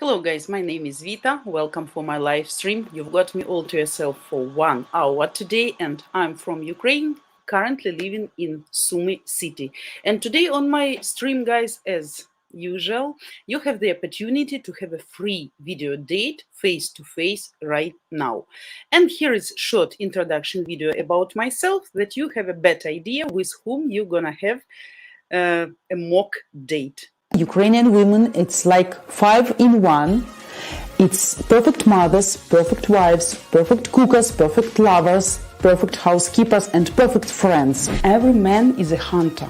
Hello guys, my name is Vita. Welcome for my live stream. You've got me all to yourself for 1 hour today, and I'm from Ukraine, currently living in Sumy city. And today on my stream, guys, as usual, you have the opportunity to have a free video date face to face right now. And here is short introduction video about myself that you have a better idea with whom you're gonna have a mock date. Ukrainian women, it's like 5 in 1. It's perfect mothers, perfect wives, perfect cookers, perfect lovers, perfect housekeepers, and perfect friends. Every man is a hunter,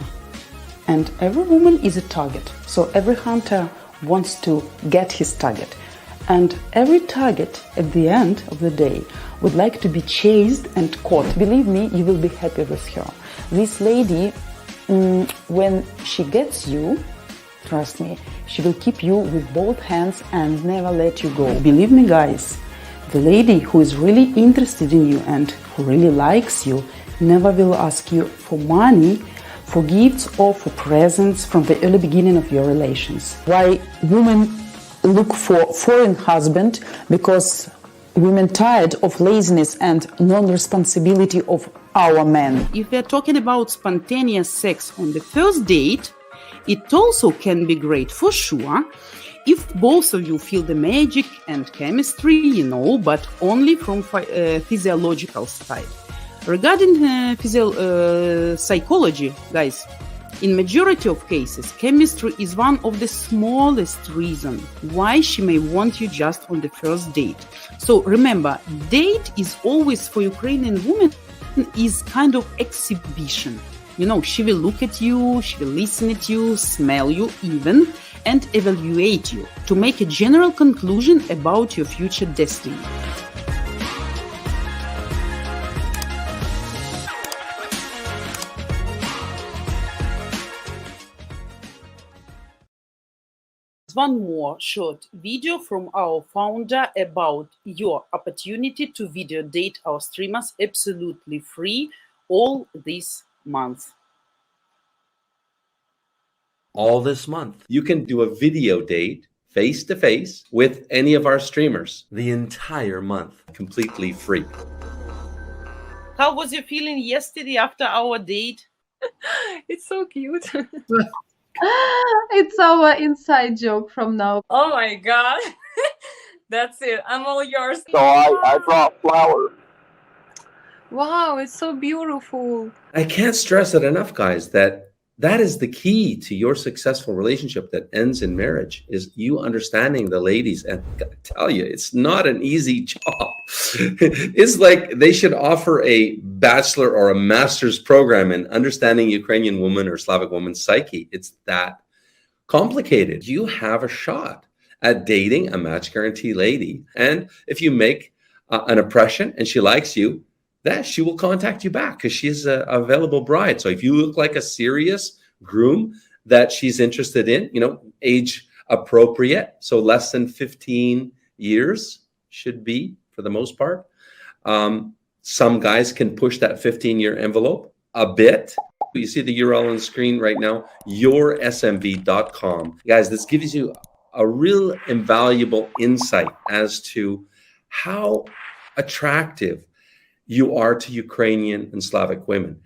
and every woman is a target. So every hunter wants to get his target. And every target at the end of the day would like to be chased and caught. Believe me, you will be happy with her. This lady, when she gets you, trust me, she will keep you with both hands and never let you go. Believe me, guys, the lady who is really interested in you and who really likes you never will ask you for money, for gifts, or for presents from the early beginning of your relations. Why women look for foreign husband? Because women tired of laziness and non-responsibility of our men. If we're talking about spontaneous sex on the first date, it also can be great for sure if both of you feel the magic and chemistry, but only from physiological side. Regarding psychology, guys, in majority of cases, chemistry is one of the smallest reasons why she may want you just on the first date. So remember, date is always for Ukrainian women is kind of exhibition. She will look at you, she will listen at you, smell you even, and evaluate you to make a general conclusion about your future destiny. One more short video from our founder about your opportunity to video date our streamers absolutely free all this month. All this month, you can do a video date face to face with any of our streamers the entire month, completely free. How was you feeling yesterday after our date? It's so cute. It's our inside joke from now. Oh my God. That's it. I'm all yours. So I brought flowers. Wow, it's so beautiful. I can't stress it enough, guys, that is the key to your successful relationship that ends in marriage, is you understanding the ladies. And I gotta tell you, it's not an easy job. It's like they should offer a bachelor or a master's program in understanding Ukrainian woman or Slavic woman's psyche. It's that complicated. You have a shot at dating a match guarantee lady. And if you make an impression and she likes you, that she will contact you back because she's an available bride. So if you look like a serious groom that she's interested in, age appropriate, so less than 15 years should be for the most part. Some guys can push that 15-year envelope a bit. You see the URL on the screen right now, yoursmv.com. Guys, this gives you a real invaluable insight as to how attractive you are to Ukrainian and Slavic women.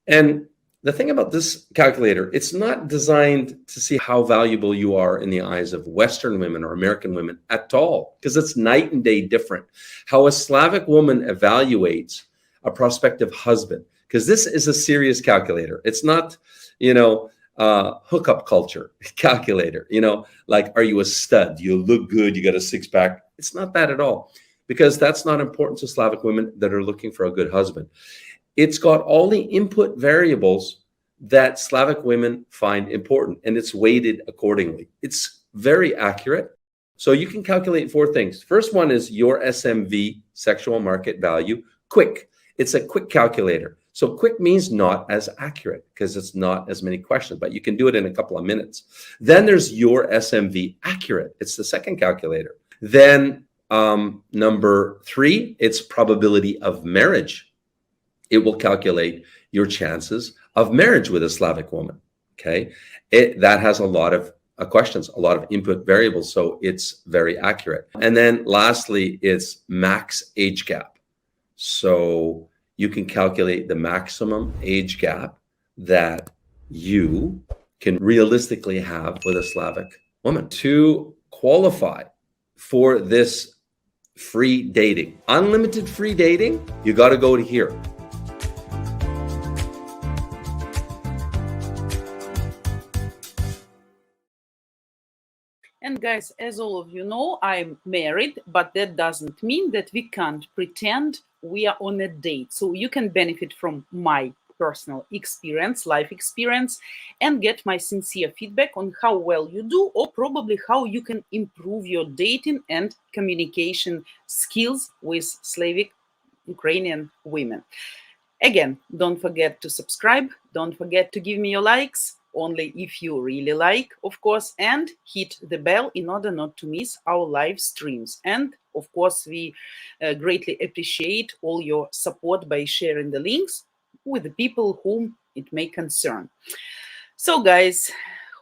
And the thing about this calculator, it's not designed to see how valuable you are in the eyes of Western women or American women at all, because it's night and day different. How a Slavic woman evaluates a prospective husband, because this is a serious calculator. It's not, hookup culture calculator, like, are you a stud? You look good, you got a six-pack. It's not that at all, because that's not important to Slavic women that are looking for a good husband. It's got all the input variables that Slavic women find important, and it's weighted accordingly. It's very accurate. So you can calculate 4 things. First one is your SMV, sexual market value, quick. It's a quick calculator. So quick means not as accurate because it's not as many questions, but you can do it in a couple of minutes. Then there's your SMV accurate. It's the second calculator. Then number 3, it's probability of marriage. It will calculate your chances of marriage with a Slavic woman. Okay. That has a lot of questions, a lot of input variables, so it's very accurate. And then lastly, it's max age gap. So you can calculate the maximum age gap that you can realistically have with a Slavic woman. To qualify for this free dating, unlimited free dating, you got to go to here. And guys, as all of you know, I'm married, but that doesn't mean that we can't pretend we are on a date. So you can benefit from my personal experience, life experience, and get my sincere feedback on how well you do, or probably how you can improve your dating and communication skills with Slavic Ukrainian women. Again, don't forget to subscribe. Don't forget to give me your likes, only if you really like, of course, and hit the bell in order not to miss our live streams. And of course, we greatly appreciate all your support by sharing the links with the people whom it may concern. So guys,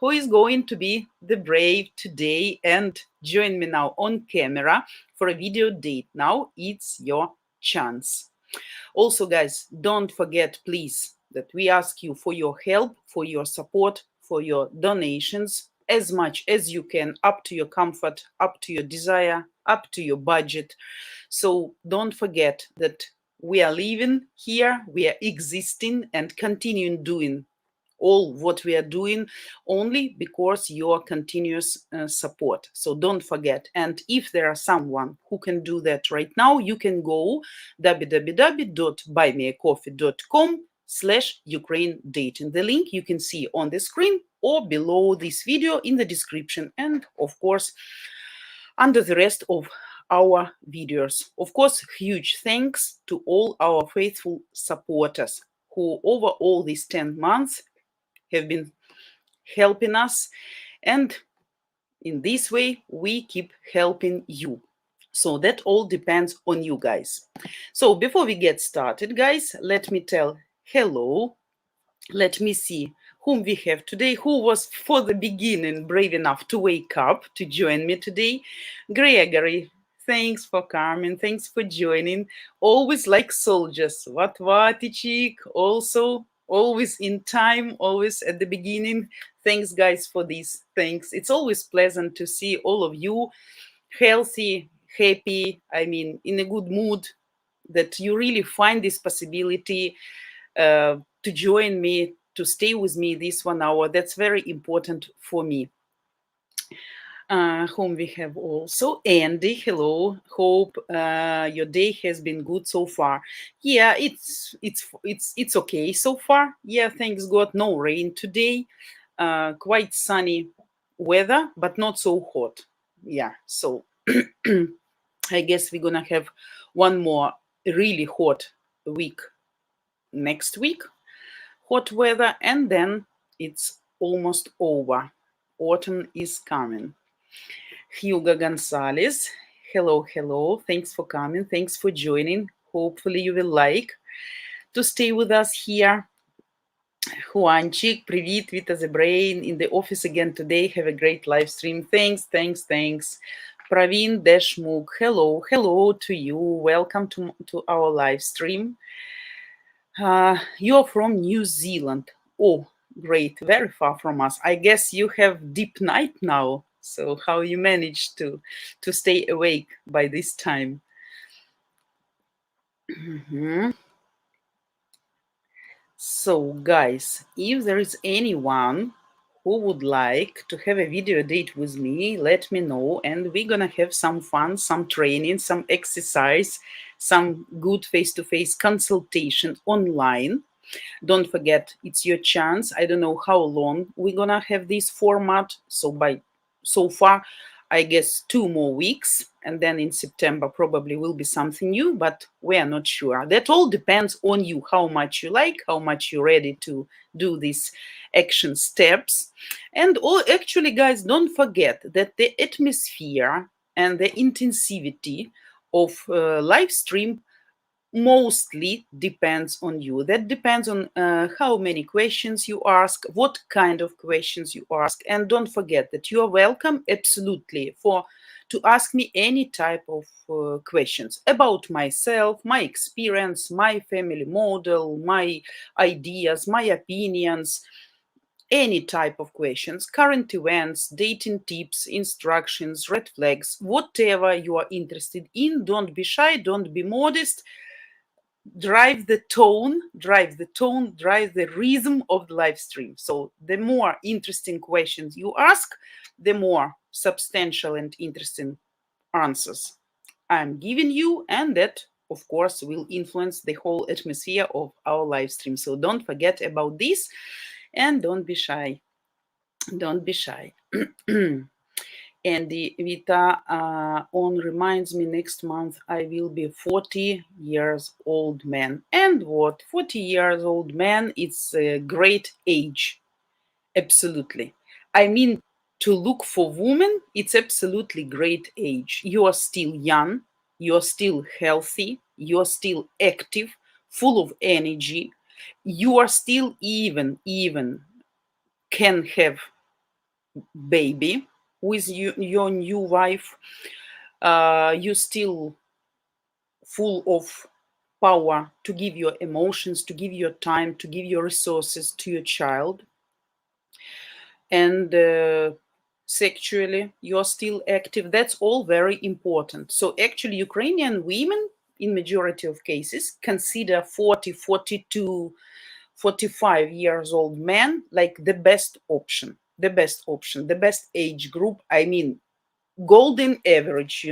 who is going to be the brave today and join me now on camera for a video date? Now it's your chance. Also, guys, don't forget, please, that we ask you for your help, for your support, for your donations, as much as you can, up to your comfort, up to your desire, up to your budget. So don't forget that we are living here, we are existing and continuing doing all what we are doing only because your continuous support. So don't forget. And if there are someone who can do that right now, you can go www.buymeacoffee.com/Ukraine dating. The link you can see on the screen or below this video in the description, and of course under the rest of our videos. Of course, huge thanks to all our faithful supporters who over all these 10 months have been helping us, and in this way we keep helping you. So that all depends on you guys. So before we get started, guys, let me tell hello. Let me see whom we have today, who was for the beginning brave enough to wake up to join me today. Gregory, thanks for coming, thanks for joining. Always like soldiers. Vatvatичик, also always in time, always at the beginning. Thanks, guys, for this. Thanks. It's always pleasant to see all of you healthy, happy, I mean, in a good mood, that you really find this possibility to join me, to stay with me this 1 hour. That's very important for me. Whom we have also Andy. Hello. Hope your day has been good so far. Yeah, it's okay so far. Yeah, thanks God. No rain today. Quite sunny weather, but not so hot. Yeah, so I guess we're gonna have one more really hot week next week. Hot weather, and then it's almost over. Autumn is coming. Hugo Gonzalez, hello, hello. Thanks for coming. Thanks for joining. Hopefully you will like to stay with us here. Juanchik, привіт, Vita the Brain, in the office again today. Have a great live stream. Thanks, thanks, thanks. Praveen Deshmukh, hello, hello to you. Welcome to our live stream. You're from New Zealand. Oh, great, very far from us. I guess you have deep night now. So how you managed to stay awake by this time? So guys, if there is anyone who would like to have a video date with me, let me know, and we're gonna have some fun, some training, some exercise, some good face-to-face consultation online. Don't forget, it's your chance. I don't know how long we're gonna have this format. So far, I guess 2 more weeks, and then in September probably will be something new, but we are not sure. That all depends on you, how much you like, how much you're ready to do these action steps. And actually, guys, don't forget that the atmosphere and the intensity of live stream mostly depends on you. That depends on how many questions you ask, what kind of questions you ask. And don't forget that you are welcome absolutely to ask me any type of questions about myself, my experience, my family model, my ideas, my opinions, any type of questions, current events, dating tips, instructions, red flags, whatever you are interested in. Don't be shy, don't be modest. Drive the tone, drive the rhythm of the live stream. So the more interesting questions you ask, the more substantial and interesting answers I'm giving you, and that of course will influence the whole atmosphere of our live stream. So don't forget about this and don't be shy. Don't be shy. And the Vita on reminds me next month I will be 40 years old man. And what? 40 years old man, it's a great age. Absolutely. I mean, to look for women, it's absolutely great age. You are still young, you're still healthy, you're still active, full of energy. You are still even can have baby with your new wife. You still full of power to give your emotions, to give your time, to give your resources to your child. And sexually, you're still active. That's all very important. So actually, Ukrainian women, in majority of cases, consider 40, 42, 45 years old men like the best option, the best age group. I mean, golden average,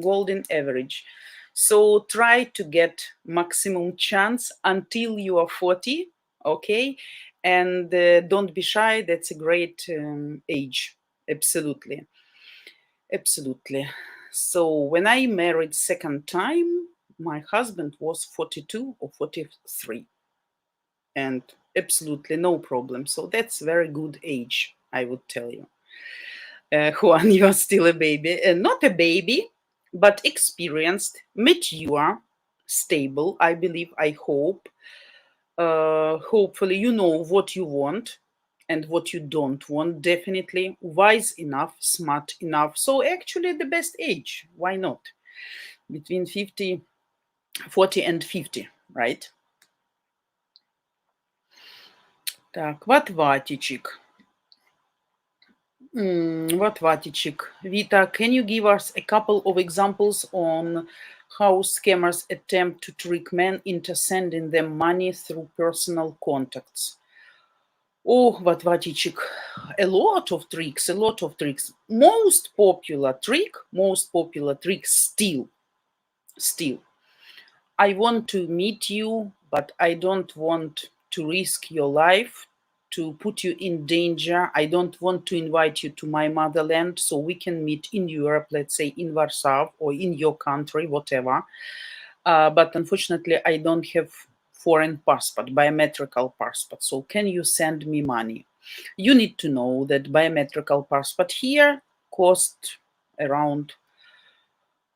golden average. So try to get maximum chance until you are 40, okay? And don't be shy, that's a great age. Absolutely. Absolutely. So when I married second time, my husband was 42 or 43, and absolutely no problem. So that's very good age, I would tell you. Juan, you are still a baby. Not a baby, but experienced, mature, stable, I believe, I hope. Hopefully, you know what you want and what you don't want. Definitely wise enough, smart enough. So, actually, the best age. Why not? Between 40 and 50, right? Так, what Ватичик? What Vatichik? Vita, can you give us a couple of examples on how scammers attempt to trick men into sending them money through personal contacts? Oh, what Vatichik, a lot of tricks, a lot of tricks. Most popular trick still, I want to meet you, but I don't want to risk your life, to put you in danger. I don't want to invite you to my motherland so we can meet in Europe, let's say in Warsaw or in your country, whatever. But unfortunately, I don't have foreign passport, biometrical passport. So can you send me money? You need to know that biometrical passport here cost around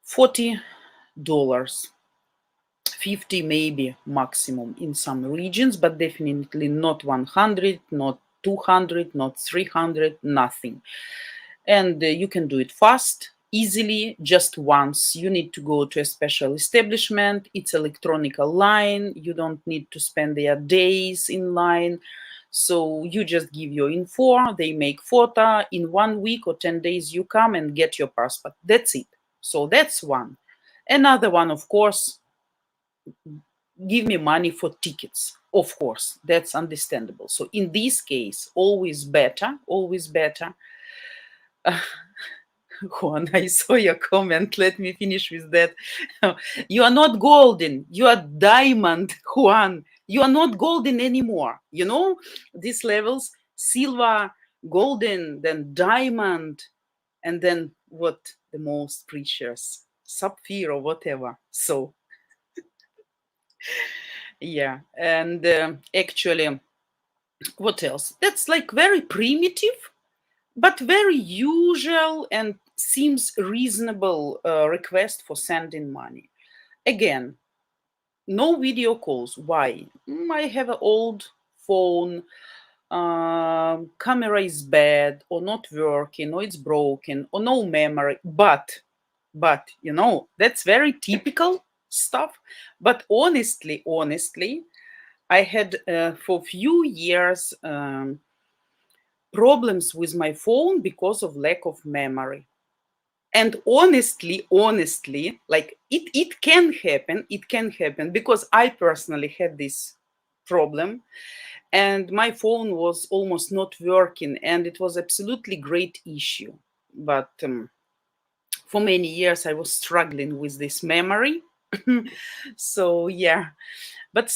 $40, 50 maybe maximum in some regions, but definitely not 100, not 200, not 300, nothing. And you can do it fast, easily, just once. You need to go to a special establishment. It's electronic line. You don't need to spend their days in line. So you just give your info, they make photo. In 1 week or 10 days, you come and get your passport. That's it. So that's one. Another one, of course, give me money for tickets. Of course, that's understandable. So in this case, always better. Juan, I saw your comment. Let me finish with that. You are not golden. You are diamond, Juan. You are not golden anymore. You know, these levels, silver, golden, then diamond, and then what? The most precious, sapphire or whatever. So yeah, and actually, what else? That's like very primitive, but very usual and seems reasonable request for sending money. Again, No video calls. Why? I have an old phone. Camera is bad or not working or it's broken or no memory. But that's very typical stuff. But honestly, I had for few years problems with my phone because of lack of memory. And honestly, like it can happen because I personally had this problem, and my phone was almost not working, and it was absolutely great issue. But for many years I was struggling with this memory. So yeah, but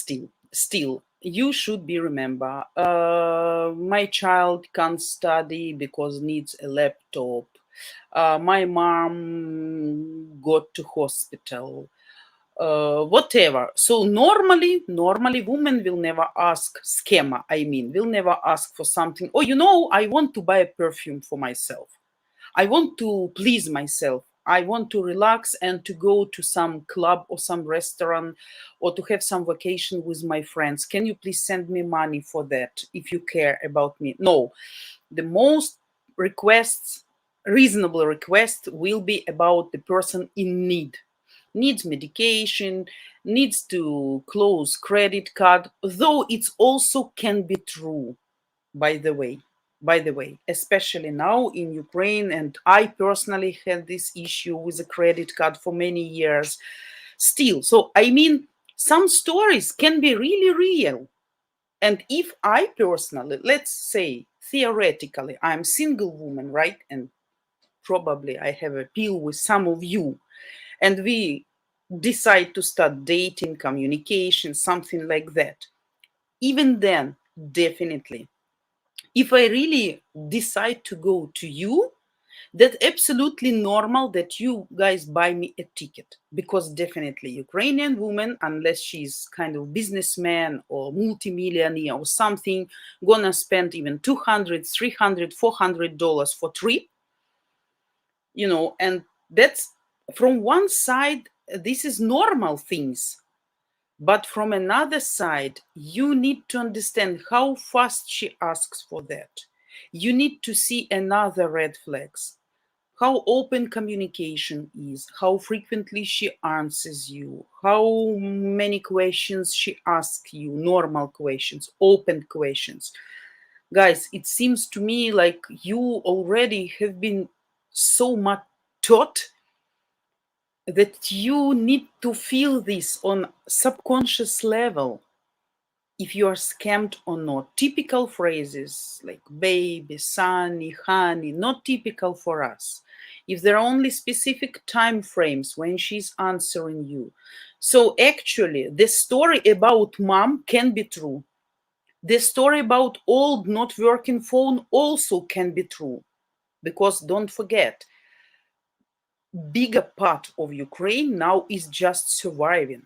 still you should be remember, my child can't study because needs a laptop. My mom got to hospital, whatever. So normally women will never ask schema, I mean, will never ask for something. Oh, I want to buy a perfume for myself. I want to please myself. I want to relax and to go to some club or some restaurant or to have some vacation with my friends. Can you please send me money for that if you care about me? No. The most requests, reasonable request, will be about the person in need. Needs medication, needs to close credit card, though it's also can be true, by the way, especially now in Ukraine. And I personally had this issue with a credit card for many years still. So I mean, some stories can be really real. And if I personally, let's say theoretically, I'm single woman, right? And probably I have a pill with some of you, and we decide to start dating, communication, something like that. Even then, definitely, if I really decide to go to you, that's absolutely normal that you guys buy me a ticket, because definitely Ukrainian woman, unless she's kind of businessman or multimillionaire or something, gonna spend even 200, 300, $400 for trip, and that's from one side, this is normal things. But from another side, you need to understand how fast she asks for that. You need to see another red flags. How open communication is, how frequently she answers you, how many questions she asks you, normal questions, open questions. Guys, it seems to me like you already have been so much taught that you need to feel this on subconscious level, if you are scammed or not. Typical phrases like baby, sunny, honey, not typical for us. If there are only specific time frames when she's answering you. So actually, the story about mom can be true. The story about old not working phone also can be true. Because don't forget, bigger part of Ukraine now is just surviving.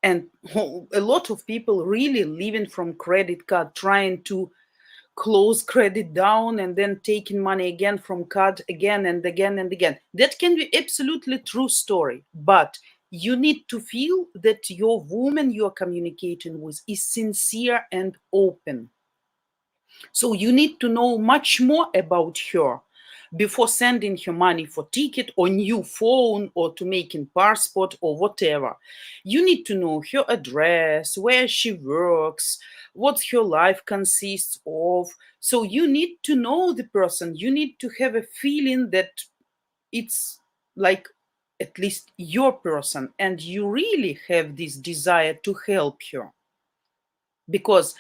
And a lot of people really living from credit card, trying to close credit down and then taking money again from card again and again and again. That can be absolutely true story, but you need to feel that your woman you're communicating with is sincere and open. So you need to know much more about her before sending her money for ticket or new phone or to making passport or whatever. You need to know her address, where she works, what her life consists of. So you need to know the person. You need to have a feeling that it's like at least your person and you really have this desire to help her. Because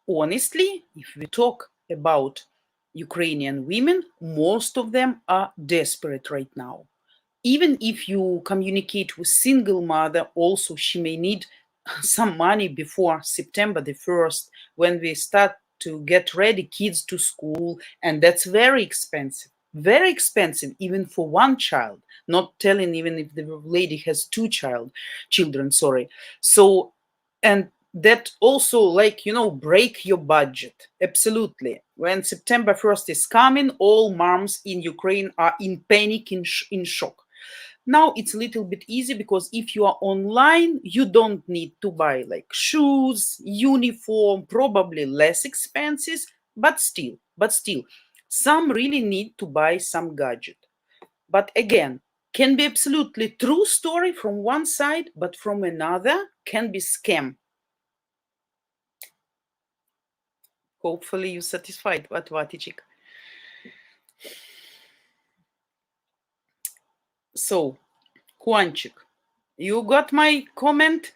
honestly, if we talk about Ukrainian women, most of them are desperate right now. Even if you communicate with single mother, also she may need some money before September the 1st, when we start to get ready kids to school, and that's very expensive even for one child, not telling even if the lady has two children, sorry. So, and that also, like, break your budget. Absolutely. When September 1st is coming, all moms in Ukraine are in panic, in shock. Now it's a little bit easy because if you are online, you don't need to buy like shoes, uniform, probably less expenses, but still, some really need to buy some gadget. But again, can be absolutely true story from one side, but from another can be scam. Hopefully you satisfied, Vatvatichik. So, Juanchik, you got my comment?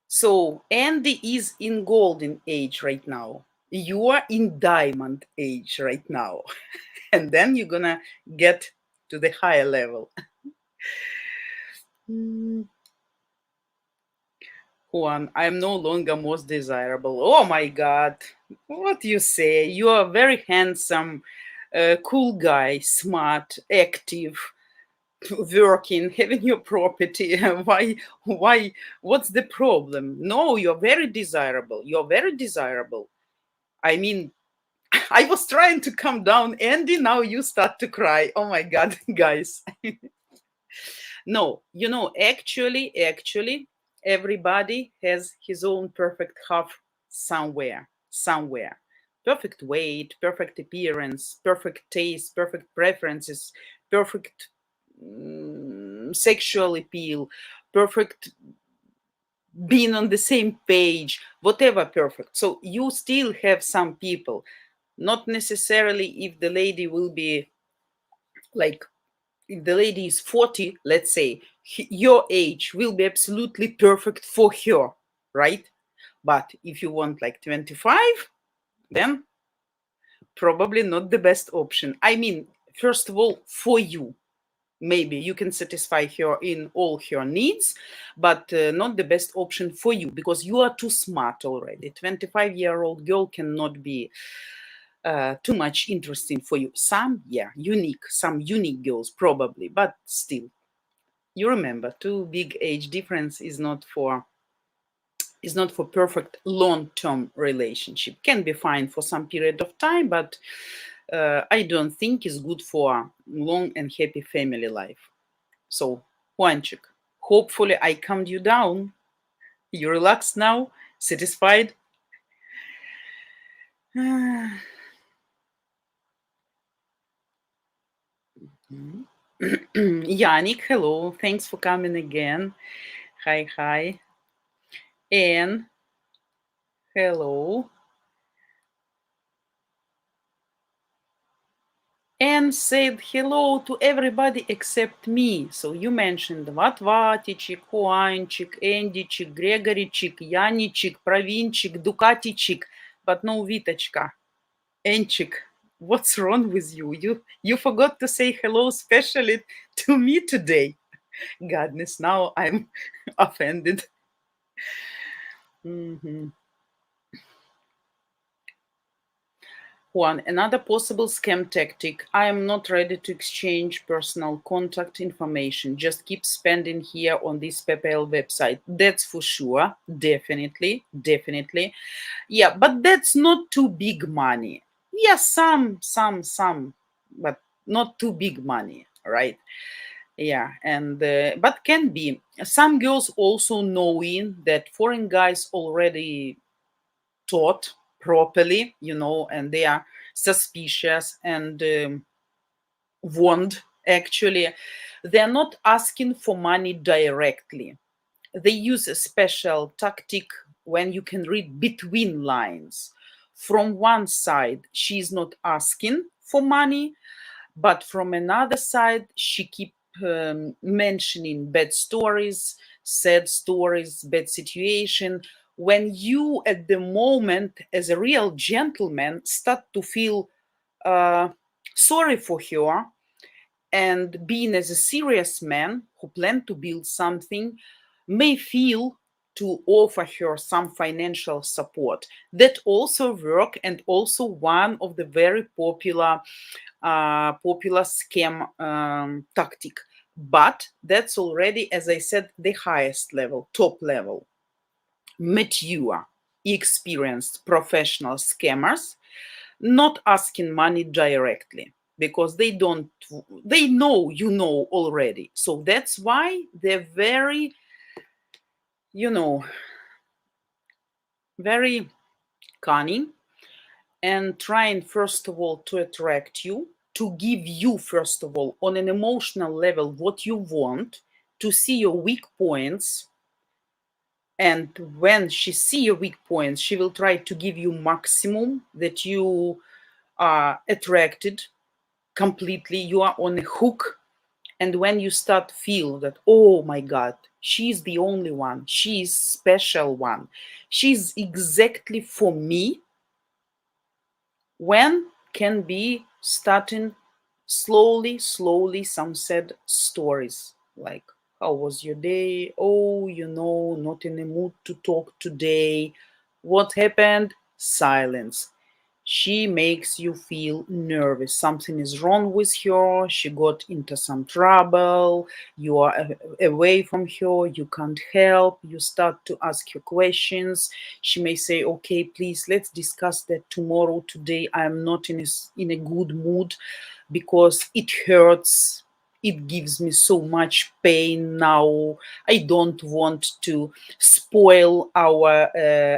So, Andy is in golden age right now. You are in diamond age right now. And then you're gonna get to the higher level. Juan, I'm no longer most desirable. Oh my God. What you say? You are very handsome, cool guy, smart, active, working, having your property. Why, what's the problem? No, you're very desirable. You're very desirable. I mean, I was trying to calm down, Andy. Now you start to cry. Oh my God, guys. No, actually, everybody has his own perfect half somewhere. Perfect weight, perfect appearance, perfect taste, perfect preferences, perfect sexual appeal, perfect being on the same page, whatever perfect. So you still have some people, not necessarily if the lady will be like, if the lady is 40, let's say, your age will be absolutely perfect for her, right? But if you want like 25, then probably not the best option. I mean, first of all, for you, maybe you can satisfy her in all her needs, but not the best option for you because you are too smart already. 25-year-old girl cannot be too much interesting for you. Some unique girls probably, but still, you remember, too big age difference is not for perfect long-term relationship. Can be fine for some period of time, but I don't think is good for long and happy family life. So, Juanchik, hopefully I calmed you down. You relaxed now, satisfied. Yannick, hello, thanks for coming again. Hi. Anne, hello. And said hello to everybody except me. So you mentioned Vatvatichik, Juanchik, Endichik, Gregorychik, Yanichik, Pravinchik, Dukatichik, but no Vitachka. Enchik, what's wrong with you? You forgot to say hello specially to me today. Goodness, now I'm offended. Juan, another possible scam tactic. I am not ready to exchange personal contact information. Just keep spending here on this PayPal website. That's for sure. Definitely. Yeah, but that's not too big money. Yeah, some, but not too big money, right? Yeah, and but can be. Some girls also knowing that foreign guys already taught properly, and they are suspicious and warned, actually. They're not asking for money directly. They use a special tactic when you can read between lines. From one side, she's not asking for money, but from another side, she keep mentioning bad stories, sad stories, bad situation. When you, at the moment, as a real gentleman, start to feel uh, sorry for her, and being as a serious man who plan to build something, may feel to offer her some financial support. That also work, and also one of the very popular scam tactic. But that's already, as I said, the highest level, top level. Mature, experienced professional scammers not asking money directly. because they know you know already. So that's why they're very, very cunning, and trying first of all to attract you, to give you first of all on an emotional level what you want, to see your weak points. And when she see your weak points, she will try to give you maximum, that you are attracted completely, you are on a hook. And when you start feel that, oh my God, she's the only one, she's special one, she's exactly for me, when can be starting slowly some sad stories like, how was your day? Oh, not in the mood to talk today. What happened? Silence. She makes you feel nervous. Something is wrong with her. She got into some trouble. You are away from her. You can't help. You start to ask her questions. She may say, okay, please, let's discuss that tomorrow. Today, I'm not in a good mood because it hurts. It gives me so much pain now. I don't want to spoil our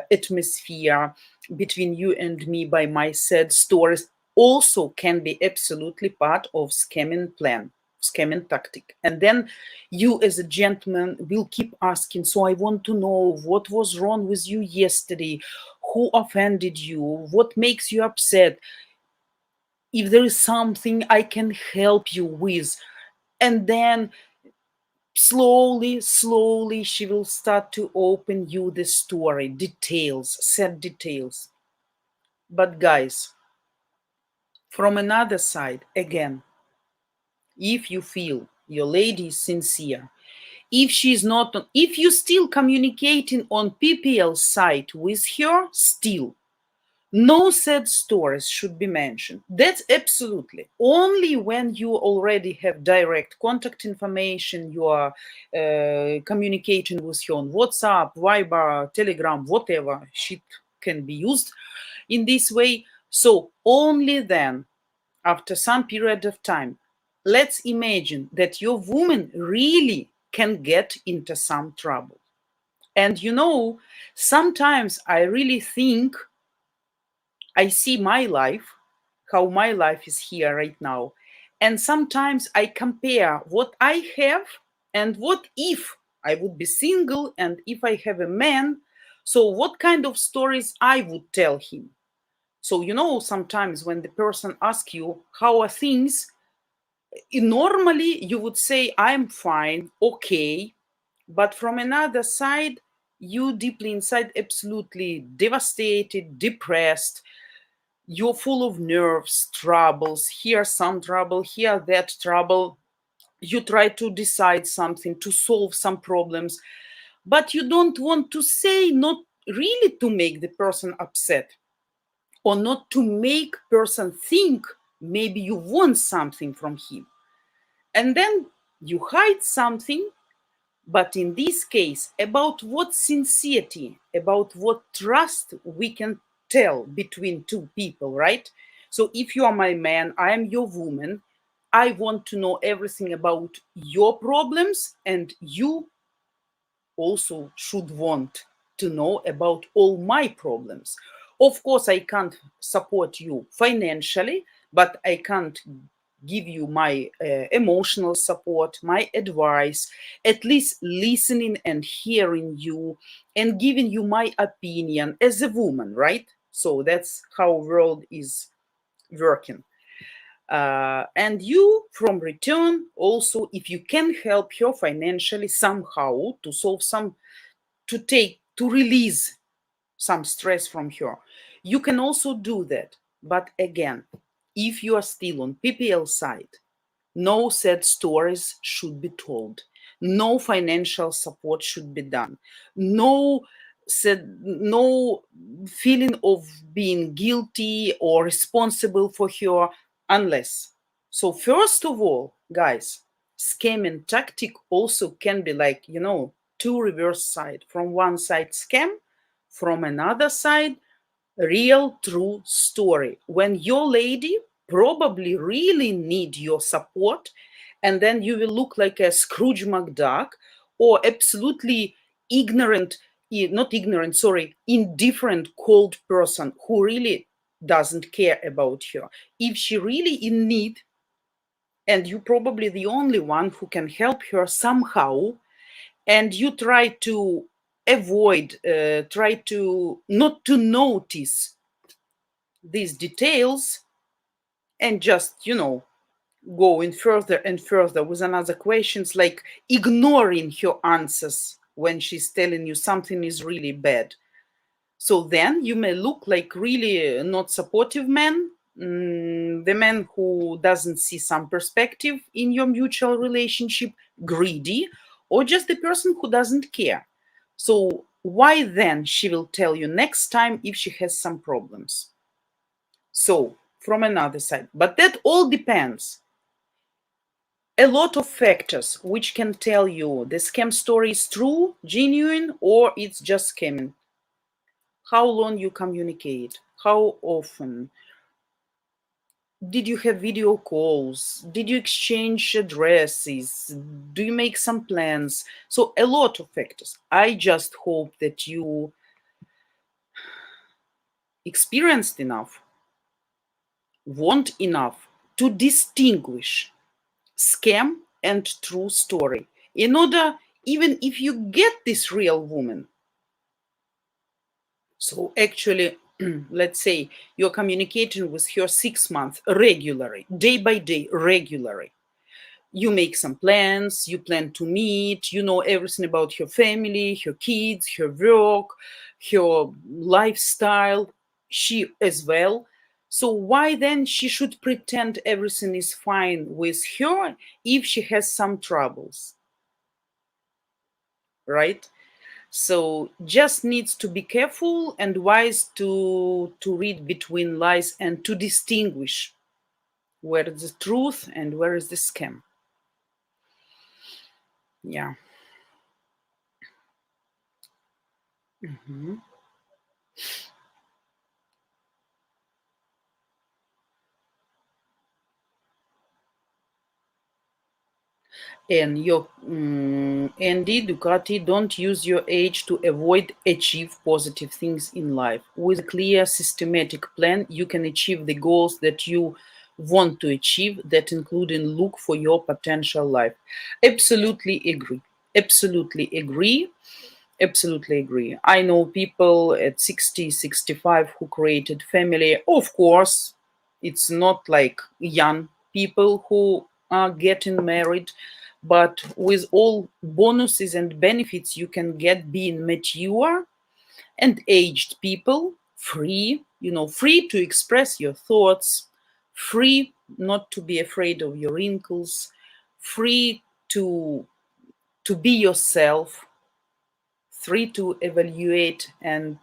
atmosphere between you and me by my sad stories. Also can be absolutely part of scamming plan, scamming tactic. And then you as a gentleman will keep asking, so I want to know what was wrong with you yesterday, who offended you, what makes you upset, if there is something I can help you with. And then slowly she will start to open you the story, details, sad details. But guys, from another side, again, if you feel your lady is sincere, if she's not, if you still communicating on PPL side with her, still no sad stories should be mentioned. That's absolutely only when you already have direct contact information, you are communicating with her on WhatsApp, Viber, Telegram, whatever shit can be used in this way. So only then, after some period of time, let's imagine that your woman really can get into some trouble. And sometimes I really think I see my life, how my life is here right now. And sometimes I compare what I have and what if I would be single and if I have a man. So, what kind of stories I would tell him? So, sometimes when the person asks you, how are things? Normally you would say, I'm fine, okay. But from another side, you deeply inside, absolutely devastated, depressed, you're full of nerves, troubles, here some trouble, here that trouble. You try to decide something, to solve some problems, but you don't want to say, not really to make the person upset, or not to make person think maybe you want something from him. And then you hide something. But in this case, about what sincerity, about what trust we can tell between two people, right? So if you are my man, I am your woman, I want to know everything about your problems, and you also should want to know about all my problems. Of course, I can't support you financially, but I can't give you my emotional support, my advice, at least listening and hearing you and giving you my opinion as a woman, right? So that's how world is working. And you, from return, also, if you can help her financially somehow to solve some, to release some stress from her, you can also do that. But again, if you are still on PPL side, no sad stories should be told. No financial support should be done. No feeling of being guilty or responsible for her, unless. So first of all, guys, scamming tactic also can be like, two reverse side. From one side scam, from another side real true story. When your lady probably really need your support, and then you will look like a Scrooge McDuck, or absolutely ignorant, not ignorant, sorry, indifferent, cold person who really doesn't care about her. If she really in need, and you probably the only one who can help her somehow, and you try to avoid, try to not to notice these details, and just, going further and further with another questions, like ignoring her answers when she's telling you something is really bad. So then you may look like really not supportive man, the man who doesn't see some perspective in your mutual relationship, greedy, or just the person who doesn't care. So why then she will tell you next time if she has some problems? So from another side, but that all depends. A lot of factors which can tell you the scam story is true, genuine, or it's just scamming. How long you communicate, how often, did you have video calls, did you exchange addresses, do you make some plans? So a lot of factors. I just hope that you experienced enough, want enough to distinguish scam and true story, in order, even if you get this real woman. So actually, let's say you're communicating with her 6 months regularly, day by day, regularly. You make some plans, you plan to meet, you know everything about her family, her kids, her work, her lifestyle, she as well. So why then she should pretend everything is fine with her if she has some troubles, right? So just needs to be careful and wise to read between lies and to distinguish where is the truth and where is the scam. Yeah. Mhm. And your Andy Ducati, don't use your age to avoid achieve positive things in life. With a clear systematic plan, you can achieve the goals that you want to achieve, that including look for your potential life. Absolutely agree. Absolutely agree. Absolutely agree. I know people at 60, 65 who created family. Of course, it's not like young people who are getting married, but with all bonuses and benefits you can get being mature and aged people, free, free to express your thoughts, free not to be afraid of your wrinkles, free to be yourself, free to evaluate and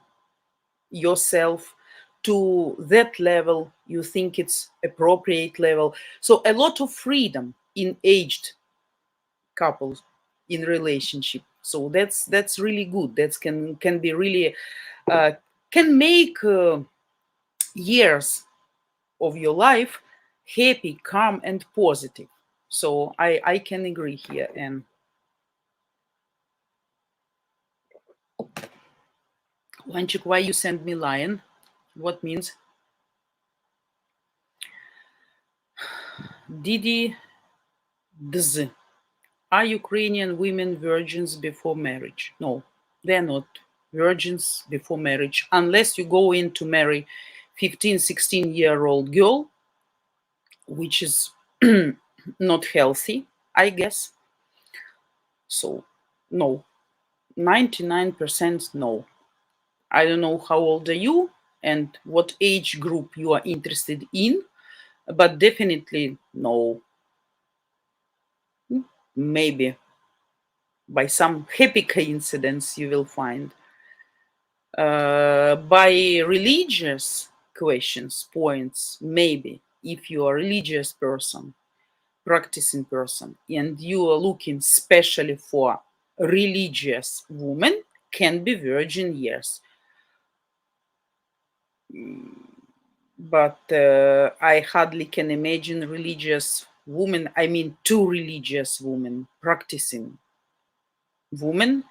yourself to that level you think it's appropriate level. So a lot of freedom in aged couples in relationship. So that's really good. That can be really can make years of your life happy, calm, and positive. So I can agree here. And Wanchik, why you send me lion? What means? Didi Dz. Are Ukrainian women virgins before marriage? No, they're not virgins before marriage, unless you go in to marry 15, 16-year-old girl, which is not healthy, I guess. So, no, 99% no. I don't know how old are you and what age group you are interested in, but definitely no. Maybe by some happy coincidence you will find. By religious questions, points, maybe if you are a religious person, practicing person, and you are looking specially for religious woman, can be virgin years. but I hardly can imagine religious women, I mean, two religious women practicing women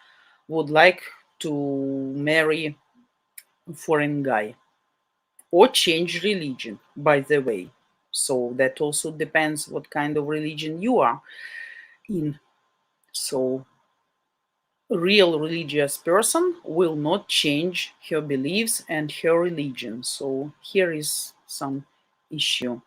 would like to marry a foreign guy or change religion, by the way. So that also depends what kind of religion you are in. So a real religious person will not change her beliefs and her religion. So here is some issue.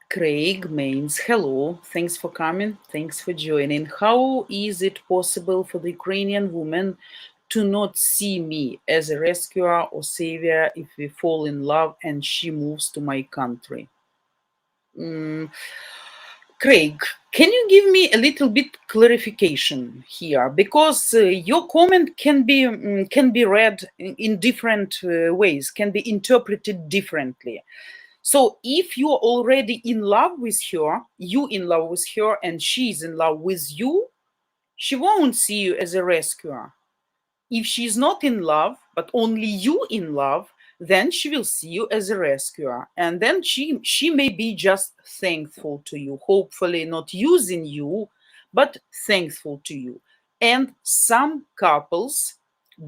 Craig means hello, thanks for coming, thanks for joining. How is it possible for the Ukrainian woman to not see me as a rescuer or savior if we fall in love and she moves to my country? Craig, can you give me a little bit clarification here? Because your comment can be read in different ways, can be interpreted differently. So if you're already in love with her, you in love with her, and she's in love with you, she won't see you as a rescuer. If she's not in love, but only you in love, then she will see you as a rescuer. And then she may be just thankful to you, hopefully not using you, but thankful to you. And some couples,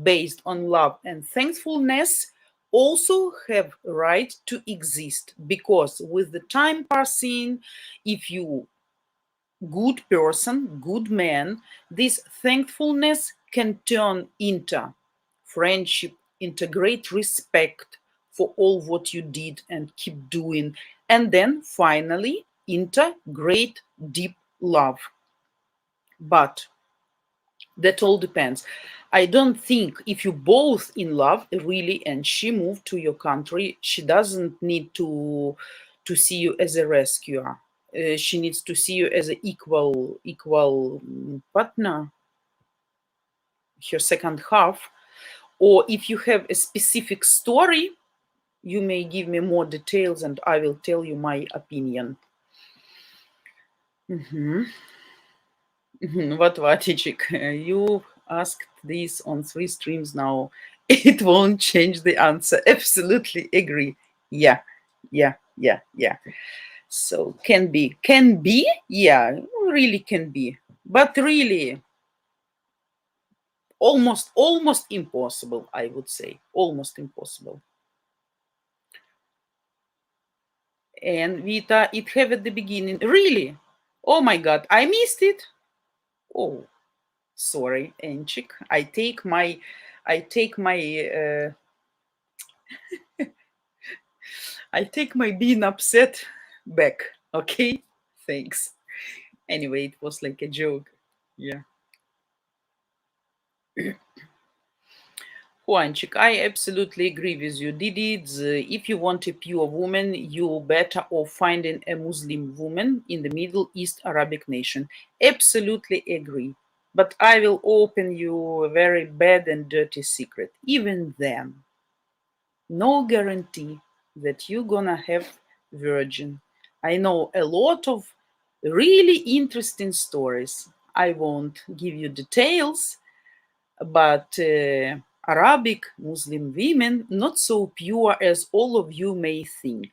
based on love and thankfulness, also have right to exist, because with the time passing, if you good person, good man, this thankfulness can turn into friendship, into great respect for all what you did and keep doing, and then finally into great deep love. But that all depends. I don't think if you both in love really and she moved to your country, she doesn't need to see you as a rescuer. She needs to see you as an equal partner, her second half. Or if you have a specific story, you may give me more details and I will tell you my opinion. What, Vatichik? You asked this on 3 streams now. It won't change the answer. Absolutely agree. Yeah, yeah. So can be, yeah, really can be, but really almost impossible, I would say, almost impossible. And Vita, it have at the beginning, really? Oh my God, I missed it. Oh, sorry, Enchik. I take my being upset back. Okay, thanks. Anyway, it was like a joke. Yeah. Juanchik, I absolutely agree with you. Didids, if you want a pure woman, you better off finding a Muslim woman in the Middle East Arabic nation. Absolutely agree. But I will open you a very bad and dirty secret. Even then, no guarantee that you're gonna have virgin. I know a lot of really interesting stories. I won't give you details, but Arabic Muslim women not so pure as all of you may think,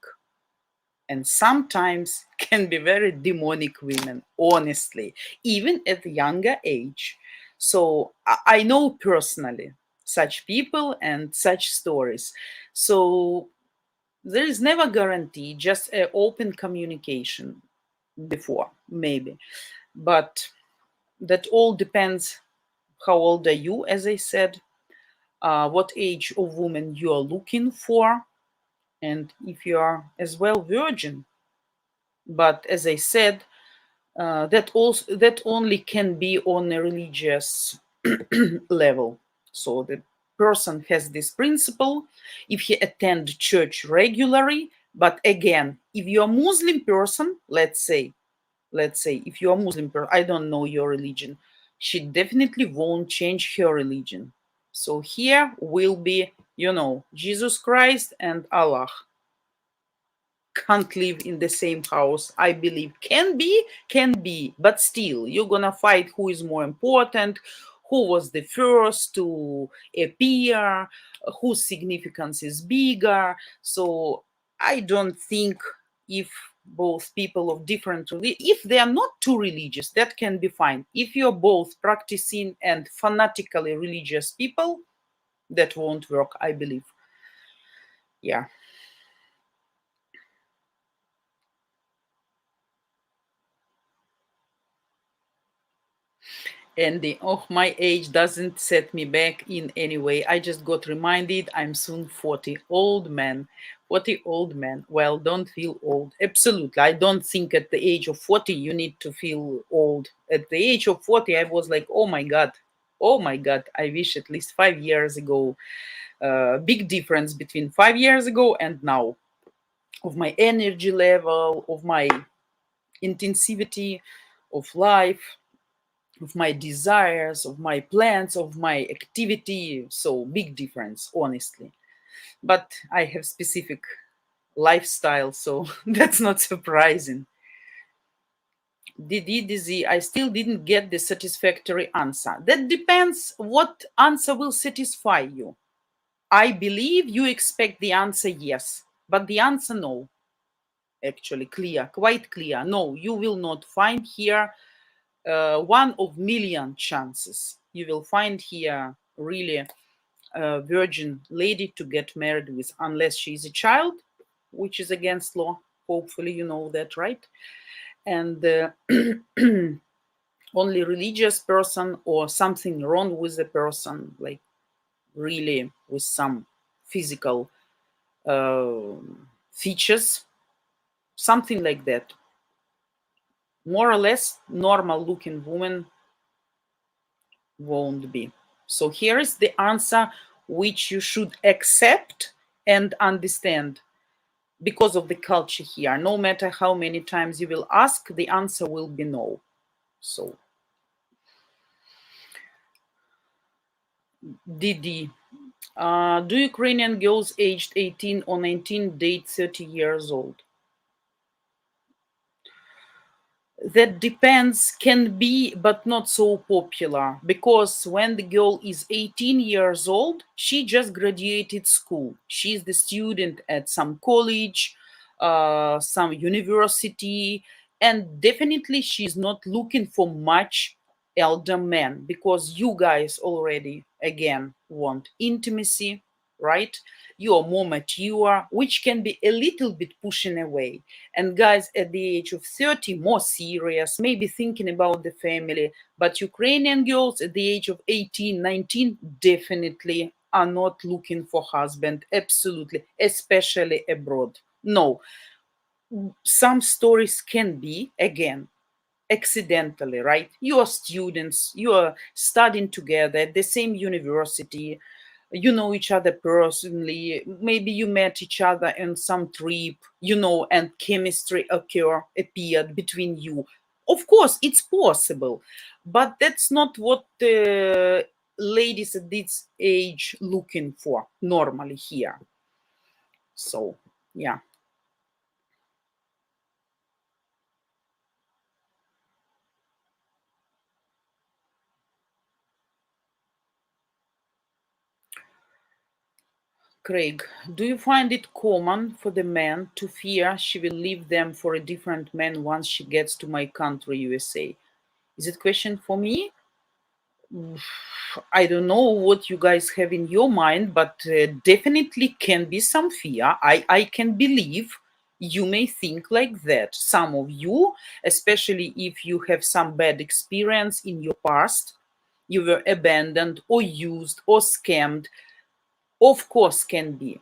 and sometimes can be very demonic women, honestly, even at a younger age. So I know personally such people and such stories. So there is never guarantee, just an open communication before, maybe. But that all depends how old are you, as I said, what age of woman you are looking for, and if you are as well virgin. But as I said, that only can be on a religious level. So the person has this principle if he attend church regularly. But again, if you're a Muslim person, let's say if you're a Muslim person, I don't know your religion, she definitely won't change her religion. So here will be, Jesus Christ and Allah can't live in the same house, I believe. Can be, but still you're gonna fight who is more important, who was the first to appear, whose significance is bigger. So I don't think if both people of different if they are not too religious, that can be fine. If you're both practicing and fanatically religious people, that won't work, I believe. Yeah. And my age doesn't set me back in any way. I just got reminded I'm soon 40. Old man. 40 old man. Well, don't feel old. Absolutely. I don't think at the age of 40 you need to feel old. At the age of 40, I was like, oh my God. Oh my God. I wish at least 5 years ago. Big difference between 5 years ago and now. Of my energy level, of my intensity of life, of my desires, of my plans, of my activity. So big difference, honestly. But I have specific lifestyle, so that's not surprising. Dizzy, I still didn't get the satisfactory answer. That depends what answer will satisfy you. I believe you expect the answer yes, but the answer no. Actually, clear, quite clear. No, you will not find here one of million chances. You will find here really a virgin lady to get married with, unless she is a child, which is against law. Hopefully, you know that, right? And only religious person or something wrong with the person, like really with some physical features, something like that. More or less normal looking woman won't be. So here is the answer which you should accept and understand because of the culture here. No matter how many times you will ask, the answer will be no. So, Didi, do Ukrainian girls aged 18 or 19 date 30 years old? That depends, can be, but not so popular, because when the girl is 18 years old, she just graduated school. She's the student at some college, some university, and definitely she's not looking for much elder men, because you guys already again want intimacy, right? You are more mature, which can be a little bit pushing away. And guys at the age of 30, more serious, maybe thinking about the family. But Ukrainian girls at the age of 18, 19 definitely are not looking for husband, absolutely, especially abroad. No, some stories can be, again, accidentally, right? You are students, you are studying together at the same university, you know each other personally, maybe you met each other on some trip, and chemistry appeared between you. Of course it's possible, but that's not what the ladies at this age looking for normally here. So yeah. Craig, do you find it common for the man to fear she will leave them for a different man once she gets to my country, USA? Is it a question for me? I don't know what you guys have in your mind, but definitely can be some fear. I can believe you may think like that. Some of you, especially if you have some bad experience in your past, you were abandoned or used or scammed, of course can be.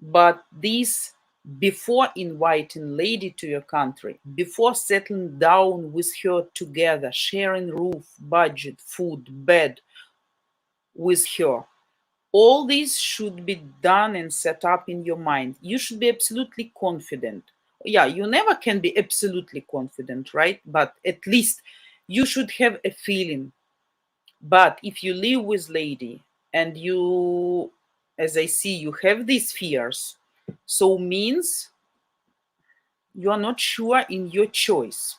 But this, before inviting lady to your country, before settling down with her together, sharing roof, budget, food, bed with her, all this should be done and set up in your mind. You should be absolutely confident. Yeah, you never can be absolutely confident, right? But at least you should have a feeling. But if you live with lady and you, as I see, you have these fears, so means you are not sure in your choice.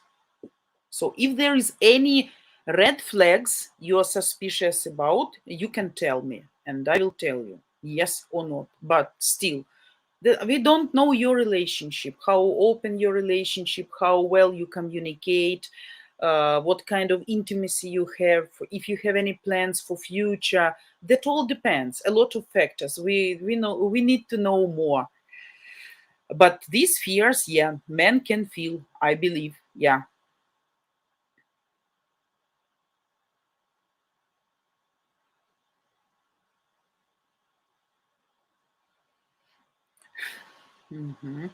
So if there is any Red flags you're suspicious about, you can tell me, and I will tell you yes or not. But still, we don't know your relationship, how open your relationship, how well you communicate, what kind of intimacy you have, if you have any plans for future. That all depends. A lot of factors. We know we need to know more. But these fears, yeah, men can feel, I believe. Yeah. Mhm.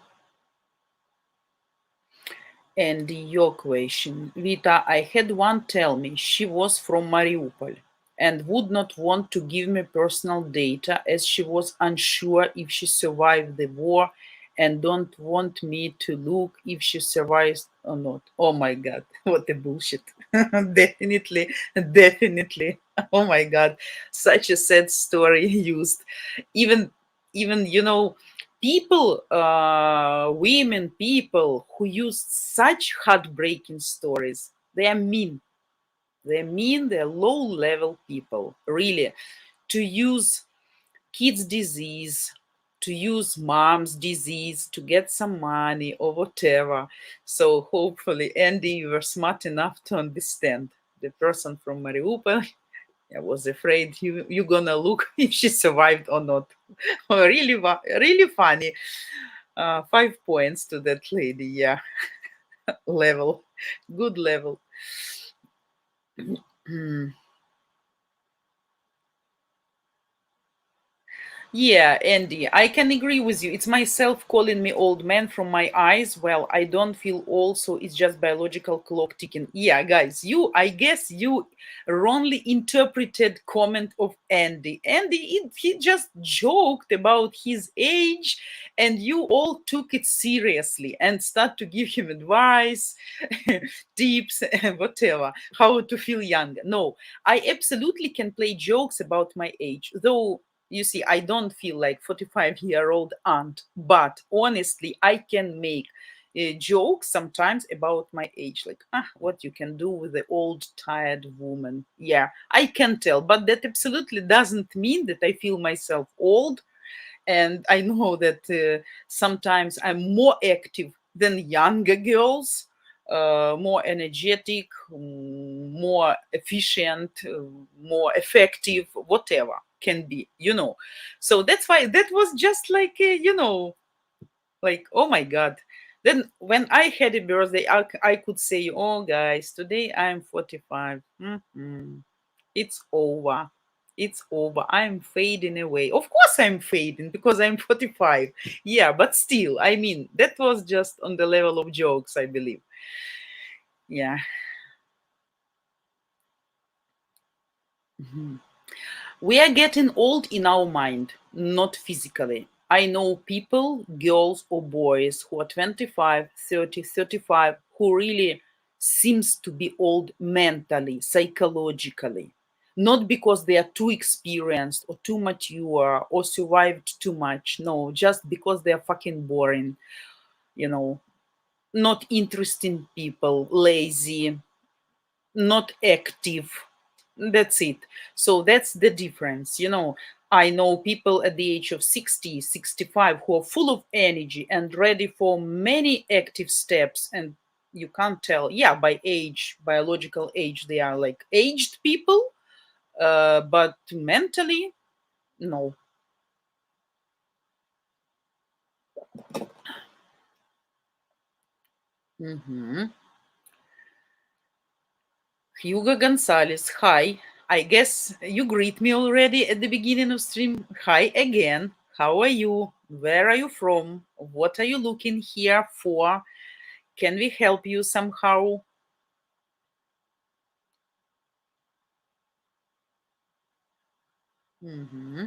And your question, Vita, I had one tell me she was from Mariupol and would not want to give me personal data as she was unsure if she survived the war and don't want me to look if she survives or not. Oh my God, what a bullshit. Definitely, definitely. Oh my God, such a sad story used. Even, even, people, women, people who use such heartbreaking stories, they are mean. They're mean, they're low level people, really. To use kids' disease, to use mom's disease to get some money or whatever. So hopefully, Andy, you were smart enough to understand the person from Mariupol. I was afraid you're gonna look if she survived or not. Really, really funny. 5 points to that lady. Yeah, level, good level. Hmm. Yeah, Andy, I can agree with you. It's myself calling me old man from my eyes. Well, I don't feel old, so it's just biological clock ticking. Yeah, guys, I guess you wrongly interpreted comment of Andy. Andy, he just joked about his age, and you all took it seriously and start to give him advice, tips, whatever, how to feel younger. No, I absolutely can play jokes about my age, though you see, I don't feel like 45-year-old aunt, but honestly, I can make jokes sometimes about my age, like what you can do with the old tired woman. Yeah, I can tell, but that absolutely doesn't mean that I feel myself old. And I know that sometimes I'm more active than younger girls, more energetic, more efficient, more effective, whatever can be. So that's why that was just like, like, oh my God. Then when I had a birthday, I could say, oh guys, today I'm 45. It's over. It's over. I'm fading away. Of course, I'm fading because I'm 45. Yeah, but still, I mean, that was just on the level of jokes, I believe. Yeah. Mhm. We are getting old in our mind, not physically. I know people, girls or boys who are 25, 30, 35, who really seems to be old mentally, psychologically. Not because they are too experienced or too mature or survived too much. No, just because they are fucking boring, you know, not interesting people, lazy, not active. That's it. So that's the difference. I know people at the age of 60, 65 who are full of energy and ready for many active steps. And you can't tell, yeah, by age, biological age, they are like aged people, but mentally, no. Mhm. Hugo Gonzalez, hi. I guess you greet me already at the beginning of stream. Hi again. How are you? Where are you from? What are you looking here for? Can we help you somehow? Mm-hmm.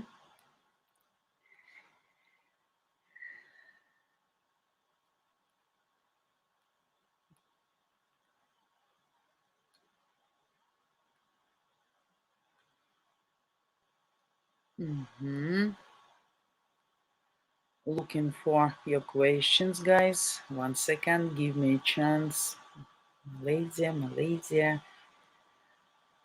Mm-hmm. Looking for your questions, guys. 1 second. Give me a chance. Malaysia, Malaysia.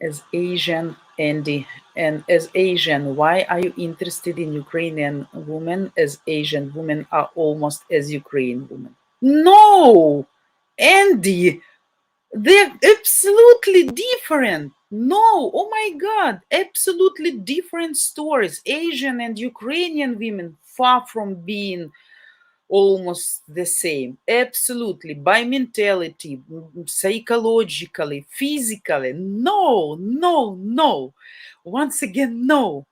As Asian, Andy, and as Asian, why are you interested in Ukrainian women? As Asian women are almost as Ukrainian women. No, Andy, they're absolutely different. No, oh my God, absolutely different stories. Asian and Ukrainian women far from being almost the same. Absolutely. By mentality, psychologically, physically. No, no, no. Once again, no.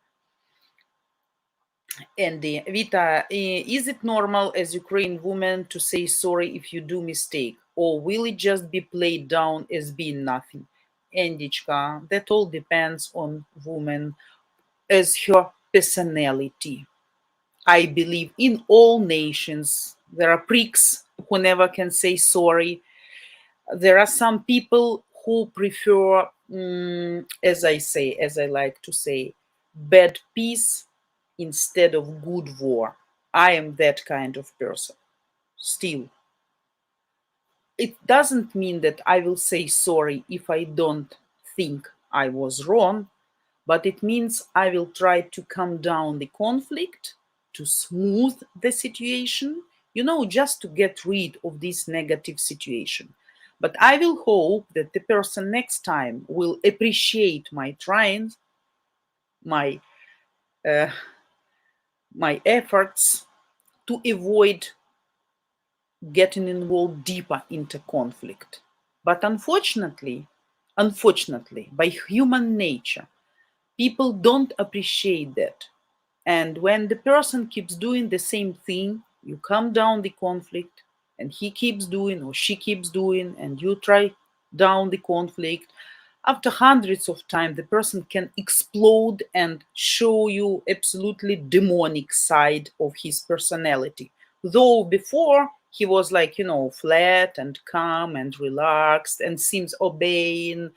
Andy, Vita, is it normal as Ukrainian woman to say sorry if you do mistake? Or will it just be played down as being nothing? Andichka, that all depends on woman as her personality. I believe in all nations there are pricks who never can say sorry. There are some people who prefer, as I like to say, bad peace instead of good war. I am that kind of person. Still, it doesn't mean that I will say sorry if I don't think I was wrong, but it means I will try to calm down the conflict, to smooth the situation, just to get rid of this negative situation. But I will hope that the person next time will appreciate my trying, my uh, my efforts to avoid getting involved deeper into conflict. But unfortunately, by human nature, people don't appreciate that. And when the person keeps doing the same thing, you calm down the conflict, and he keeps doing or she keeps doing, and you try down the conflict. After hundreds of times, the person can explode and show you absolutely demonic side of his personality. Though before he was like, flat and calm and relaxed and seems obeying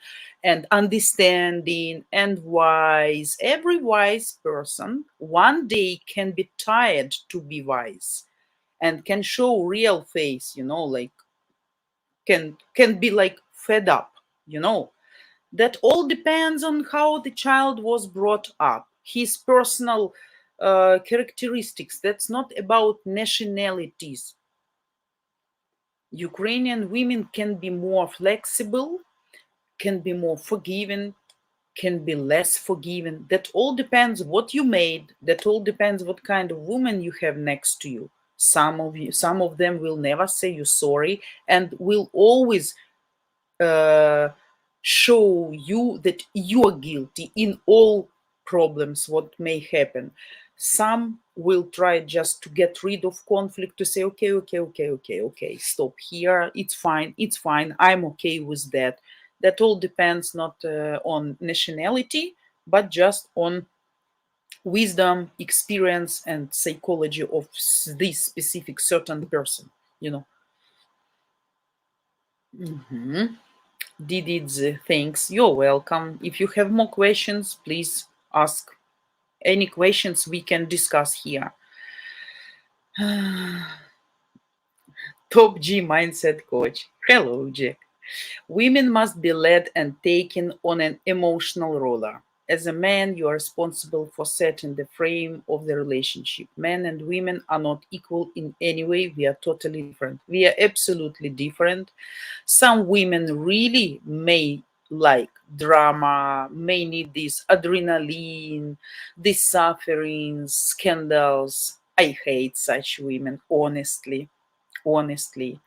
and understanding and wise. Every wise person one day can be tired to be wise and can show real face, like can be like fed up, that all depends on how the child was brought up, his personal characteristics. That's not about nationalities. Ukrainian women can be more flexible, can be more forgiving, can be less forgiving. That all depends what you made. That all depends what kind of woman you have next to you. Some of them will never say you sorry and will always uh, show you that you are guilty in all problems what may happen. Some will try just to get rid of conflict, to say okay, stop here, it's fine, I'm okay with that. That all depends not on nationality but just on wisdom, experience and psychology of this specific certain person, you know. Mhm. Dididze, thanks. You're welcome. If you have more questions, please ask. Any questions we can discuss here. Top G mindset coach. Hello, Jack. Women must be led and taken on an emotional roller. As a man, you are responsible for setting the frame of the relationship. Men and women are not equal in any way. We are totally different. We are absolutely different. Some women really may like drama, may need this adrenaline, these sufferings, scandals. I hate such women, honestly. Honestly,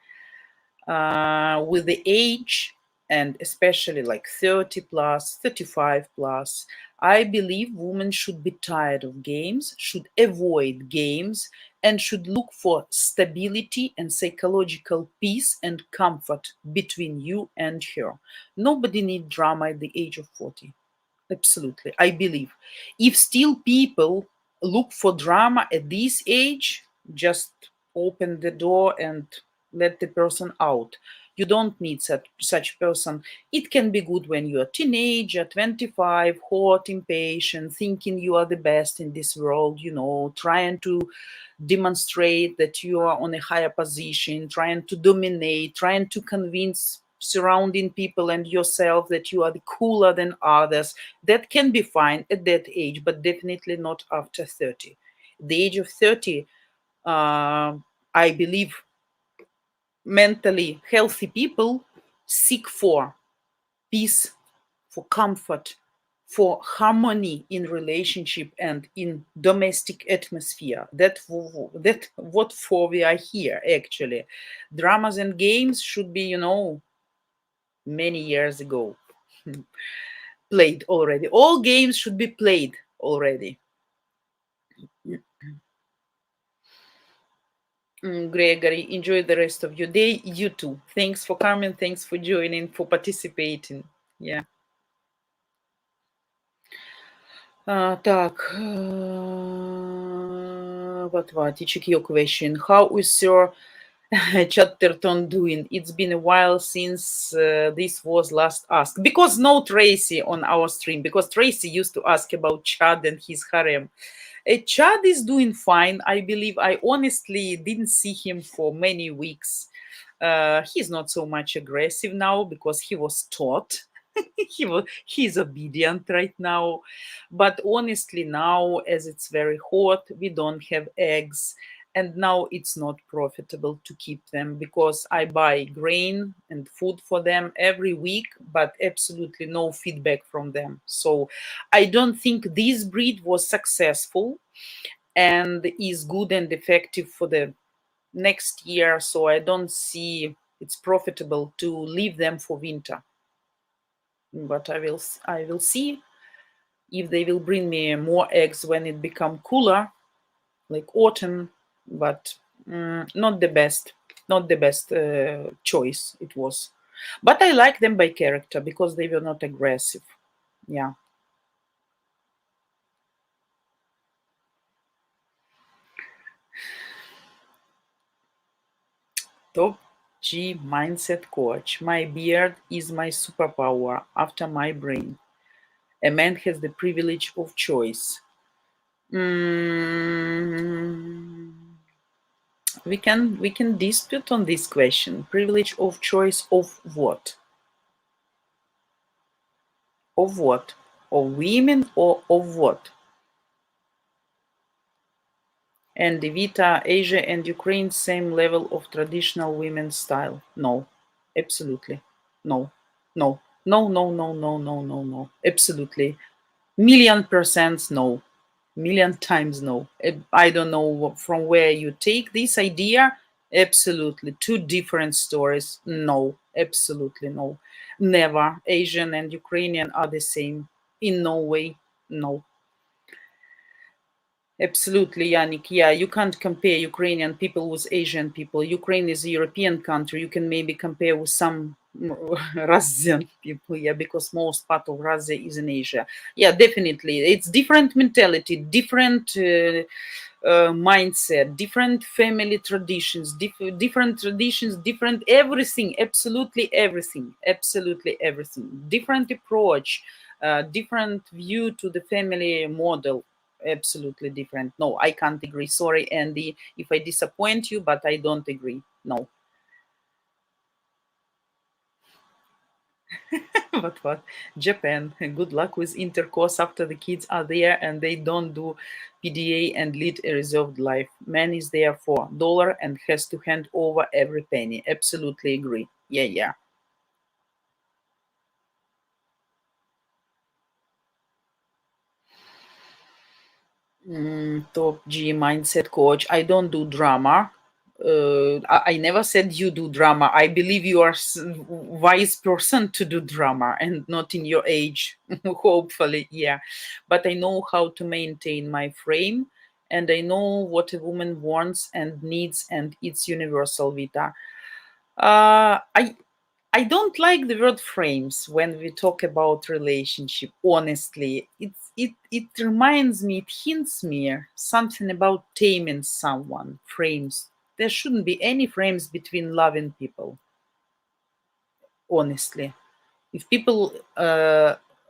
with the age, and especially like 30 plus, 35 plus, I believe women should be tired of games, should avoid games, and should look for stability and psychological peace and comfort between you and her. Nobody needs drama at the age of 40. Absolutely. I believe if still people look for drama at this age, just open the door and let the person out. You don't need such person. It can be good when you're a teenager, 25, hot, impatient, thinking you are the best in this world, trying to demonstrate that you are on a higher position, trying to dominate, trying to convince surrounding people and yourself that you are cooler than others. That can be fine at that age, but definitely not after 30. The age of 30, I believe mentally healthy people seek for peace, for comfort, for harmony in relationship and in domestic atmosphere. That what for we are here actually. Dramas and games should be, many years ago played already. All games should be played already. Gregory, enjoy the rest of your day. You too. Thanks for coming. Thanks for joining, for participating. Yeah. Так, what? Check your question. How is your Chatterton doing? It's been a while since this was last asked. Because no Tracy on our stream. Because Tracy used to ask about Chad and his harem. Chad is doing fine. I believe I honestly didn't see him for many weeks. He's not so much aggressive now because he was taught. He's obedient right now. But honestly, now as it's very hot, we don't have eggs. And now it's not profitable to keep them because I buy grain and food for them every week, but absolutely no feedback from them. So I don't think this breed was successful and is good and effective for the next year. So I don't see it's profitable to leave them for winter. But I will see if they will bring me more eggs when it become cooler, like autumn. But not the best choice it was. But I like them by character because they were not aggressive. Yeah. Top G mindset coach. My beard is my superpower after my brain. A man has the privilege of choice. We can dispute on this question. Privilege of choice of what? Of what? Of women or of what? And Evita, Asia and Ukraine, same level of traditional women's style? No, absolutely. No, no, no, no, no, no, no, no, no. Absolutely. %, no. Million times no. I don't know from where you take this idea. Absolutely. Two different stories. No, absolutely no. Never. Asian and Ukrainian are the same. In no way. No. Absolutely, Yannick. Yeah, you can't compare Ukrainian people with Asian people. Ukraine is a European country. You can maybe compare with some Russian people, yeah, because most part of Russia is in Asia. Yeah, definitely. It's different mentality, different mindset, different family traditions, different traditions, different everything, absolutely everything, absolutely everything. Different approach, different view to the family model. Absolutely different. No, I can't agree. Sorry, Andy, if I disappoint you, but I don't agree. No. But what? Japan. Good luck with intercourse after the kids are there and they don't do PDA and lead a reserved life. Man is there for dollar and has to hand over every penny. Absolutely agree. Yeah, yeah. Top G mindset coach. I don't do drama. I never said you do drama. I believe you are wise person to do drama and not in your age. Hopefully, yeah. But I know how to maintain my frame and I know what a woman wants and needs and it's universal, Vita. I don't like the word frames when we talk about relationship. Honestly, it reminds me, it hints me something about taming someone. Frames. There shouldn't be any frames between loving people. Honestly, if people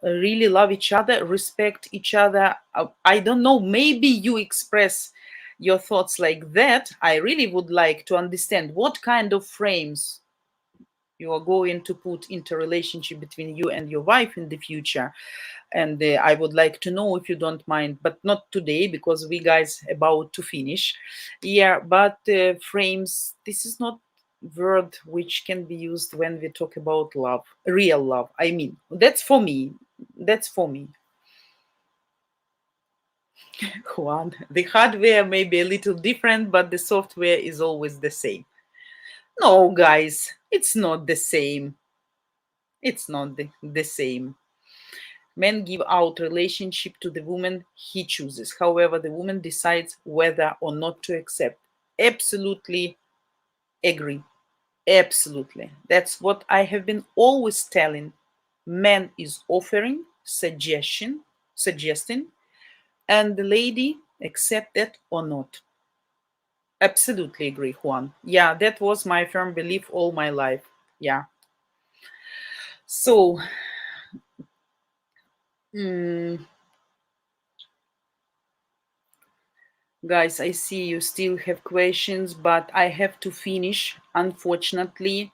really love each other, respect each other, I don't know. Maybe you express your thoughts like that. I really would like to understand what kind of frames you are going to put into relationship between you and your wife in the future. And I would like to know, if you don't mind, but not today because we guys about to finish. Yeah, but frames, this is not word which can be used when we talk about love, real love. I mean, that's for me. That's for me. Juan, the hardware may be a little different, but the software is always the same. No, guys, it's not the same. It's not the same. Men give out relationship to the woman he chooses. However, the woman decides whether or not to accept. Absolutely agree. Absolutely. That's what I have been always telling. Man is offering, suggesting, and the lady accept it or not. Absolutely agree, Juan. Yeah, that was my firm belief all my life. Yeah. So, guys, I see you still have questions, but I have to finish, unfortunately.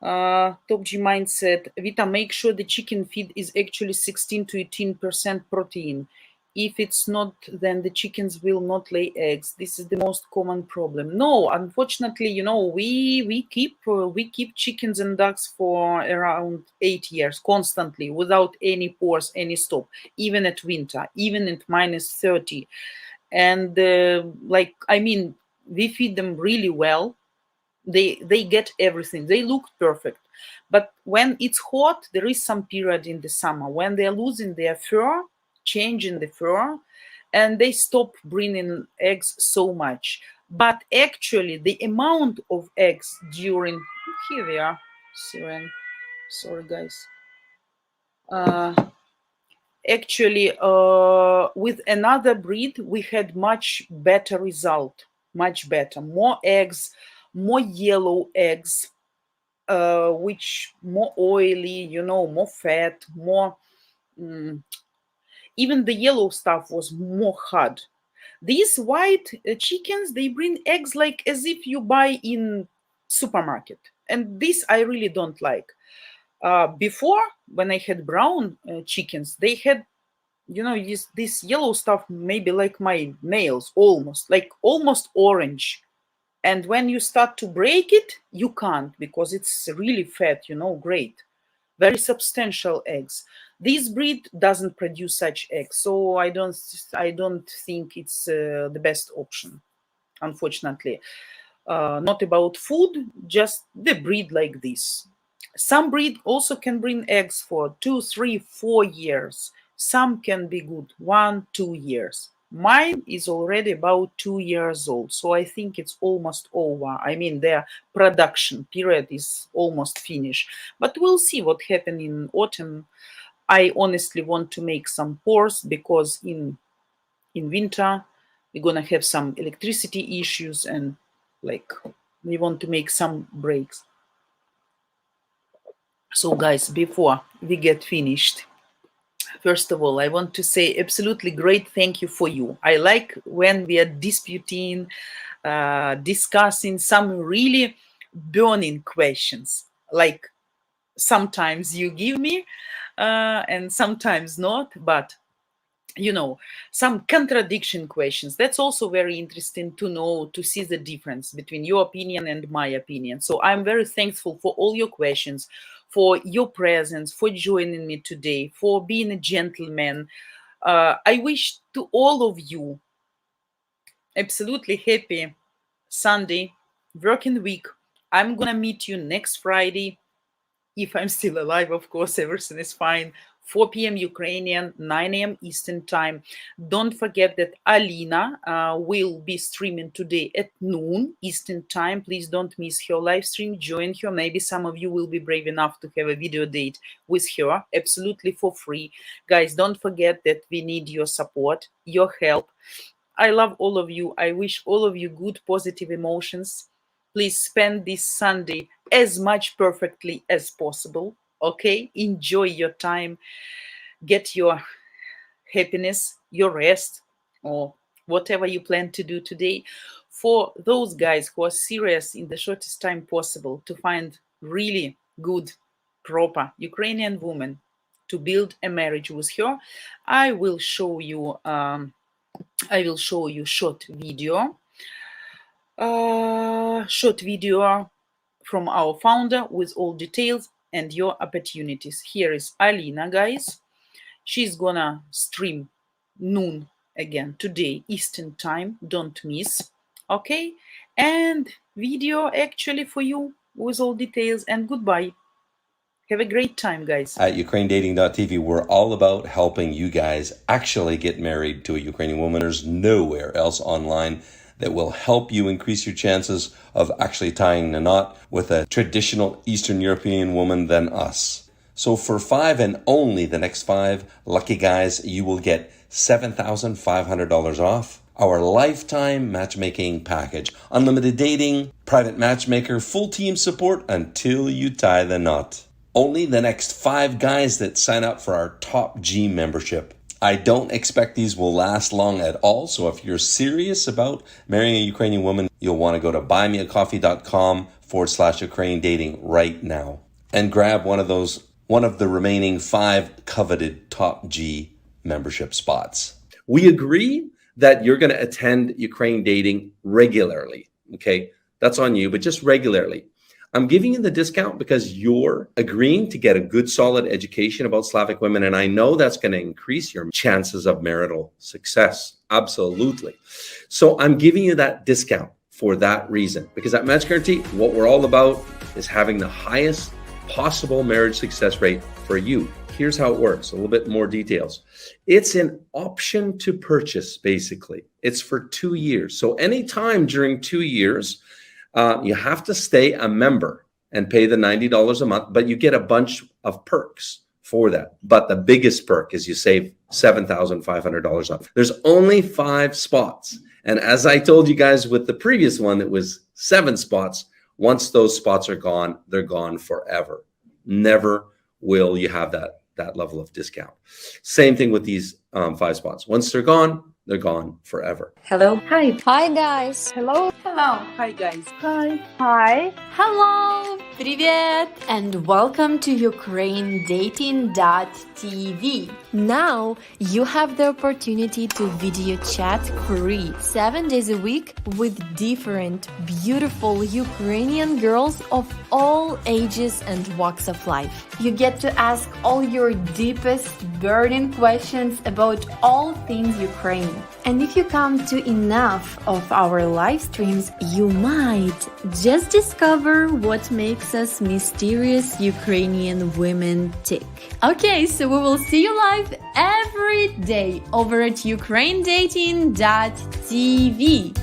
Top G mindset. Vita, make sure the chicken feed is actually 16 to 18% protein. If it's not, then the chickens will not lay eggs. This is the most common problem. No, unfortunately, we keep chickens and ducks for around 8 years constantly without any pause, any stop, even at winter, even at -30. And we feed them really well. They get everything. They look perfect. But when it's hot, there is some period in the summer when they're losing their fur, changing the fur, and they stop bringing eggs so much. But actually the amount of eggs during, here we are, Siren, sorry guys, actually with another breed we had much better result, much better, more eggs, more yellow eggs, which more oily, more fat, more, even the yellow stuff was more hard. These white chickens, they bring eggs like as if you buy in supermarket, and this I really don't like. Before, when I had brown chickens, they had, this yellow stuff, maybe like my nails, almost orange. And when you start to break it, you can't, because it's really fat, great, very substantial eggs. This breed doesn't produce such eggs, so I don't think it's the best option, unfortunately. Not about food, just the breed like this. Some breed also can bring eggs for 2, 3, 4 years. Some can be good 1, 2 years. Mine is already about 2 years old, so I think it's almost over. I mean, their production period is almost finished. But we'll see what happens in autumn. I honestly want to make some pores because in winter we're gonna have some electricity issues, and like we want to make some breaks. So guys, before we get finished, first of all, I want to say absolutely great thank you for you. I like when we are disputing, discussing some really burning questions, like sometimes you give me and sometimes not, but some contradiction questions. That's also very interesting to know, to see the difference between your opinion and my opinion. So I'm very thankful for all your questions, for your presence, for joining me today, for being a gentleman. I wish to all of you absolutely happy Sunday, working week. I'm gonna meet you next Friday, if I'm still alive, of course, everything is fine. 4 p.m. Ukrainian, 9 a.m. Eastern time. Don't forget that Alina will be streaming today at noon Eastern time. Please don't miss her live stream. Join her. Maybe some of you will be brave enough to have a video date with her, absolutely for free. Guys, don't forget that we need your support, your help. I love all of you. I wish all of you good, positive emotions. Please spend this Sunday as much perfectly as possible. Okay? Enjoy your time. Get your happiness, your rest, or whatever you plan to do today. For those guys who are serious in the shortest time possible to find really good, proper Ukrainian woman to build a marriage with her, I will show you short video from our founder with all details and your opportunities. Here is Alina, guys. She's gonna stream noon again today Eastern time, don't miss. Okay, and video actually for you with all details. And goodbye, have a great time, guys. At UkraineDating.tv, we're all about helping you guys actually get married to a Ukrainian woman. There's nowhere else online that will help you increase your chances of actually tying the knot with a traditional Eastern European woman than us. So for 5 and only the next 5 lucky guys, you will get $7,500 off our lifetime matchmaking package. Unlimited dating, private matchmaker, full team support until you tie the knot. Only the next 5 guys that sign up for our Top G membership. I don't expect these will last long at all, so if you're serious about marrying a Ukrainian woman, you'll want to go to buymeacoffee.com/Ukraine dating right now and grab one of the remaining 5 coveted Top G membership spots. We agree that you're going to attend Ukraine dating regularly. Okay, that's on you, but just regularly. I'm giving you the discount because you're agreeing to get a good, solid education about Slavic women. And I know that's going to increase your chances of marital success. Absolutely. So I'm giving you that discount for that reason, because at Match Guarantee, what we're all about is having the highest possible marriage success rate for you. Here's how it works. A little bit more details. It's an option to purchase, basically. It's for 2 years. So anytime during 2 years, you have to stay a member and pay the $90 a month, but you get a bunch of perks for that. But the biggest perk is you save $7,500 off. There's only 5 spots. And as I told you guys with the previous one, it was 7 spots. Once those spots are gone, they're gone forever. Never will you have that level of discount. Same thing with these 5 spots. Once they're gone forever. Hello. Hi. Hi, guys. Hello. Hello. Hi, guys. Hi. Hi. Hello. Привет. And welcome to UkraineDating.tv. Now you have the opportunity to video chat free 7 days a week with different beautiful Ukrainian girls of all ages and walks of life. You get to ask all your deepest burning questions about all things Ukraine. And if you come to enough of our live streams, you might just discover what makes us mysterious Ukrainian women tick. Okay, so we will see you live every day over at UkraineDating.tv.